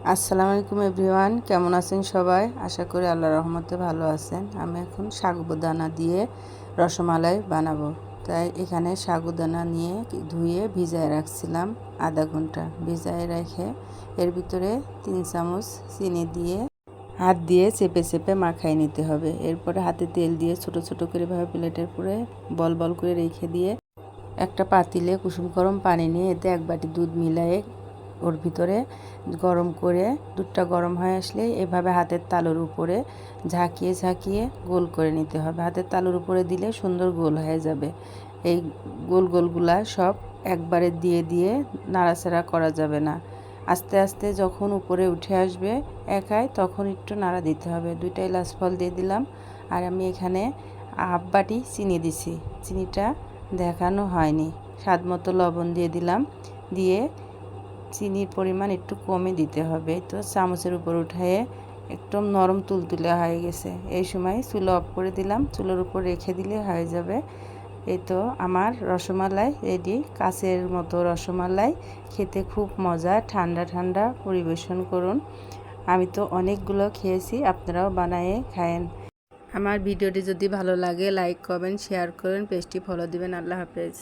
আসসালামু আলাইকুম এভরিওয়ান, কেমন আছেন সবাই? আশা করি আল্লাহর রহমতে ভালো আছেন। আমি এখন সাগুদানা দিয়ে রসমালাই বানাবো। তাই এখানে সাগুদানা নিয়ে ধুয়ে ভিজায় রাখছিলাম আধা ঘন্টা। ভিজায় রেখে এর ভিতরে 3 চামচ চিনি দিয়ে হাত দিয়ে চেপে চেপে মাখাই নিতে হবে। এরপরে হাতে তেল দিয়ে ছোট ছোট করে ভাবে প্লেটের উপরে বল বল করে রেখে দিয়ে একটা পাতিলে কুসুম গরম পানি নিয়ে এতে 1 বাটি দুধ মিলায়ে ওর ভিতরে গরম করে দুধটা গরম হয়ে আসলে এভাবে হাতের তালুর উপরে ঝাঁকিয়ে ঝাঁকিয়ে গোল করে নিতে হবে। হাতের তালুর উপরে দিলে সুন্দর গোল হয়ে যাবে। এই গোল গোলগুলা সব একবারে দিয়ে দিয়ে নাড়াচাড়া করা যাবে না। আস্তে আস্তে যখন উপরে উঠে আসবে একাই, তখন একটু নাড়া দিতে হবে। 2টা এলাচ ফল দিয়ে দিলাম। আর আমি এখানে হাফ বাটি চিনি দিছি। চিনিটা দেখানো হয়নি। স্বাদ মতো লবণ দিয়ে দিলাম। দিয়ে চিনির পরিমাণ একটু কমে দিতে হবে। তো চামচের উপর উঠায়ে একদম নরম তুলতুলে হয়ে গেছে। এই সময় চুলা অফ করে দিলাম। চুলার উপর রেখে দিলে হয়ে যাবে। এই তো আমার রসমালাই রেডি। কাচের মতো রসমালাই, খেতে খুব মজা। ঠান্ডা ঠান্ডা পরিবেশন করুন। আমি তো অনেকগুলো খেয়েছি, আপনারাও বানিয়ে খায়েন। আমার ভিডিওটি যদি ভালো লাগে লাইক করবেন, শেয়ার করুন, পেজটি ফলো দিবেন। আল্লাহ হাফেজ।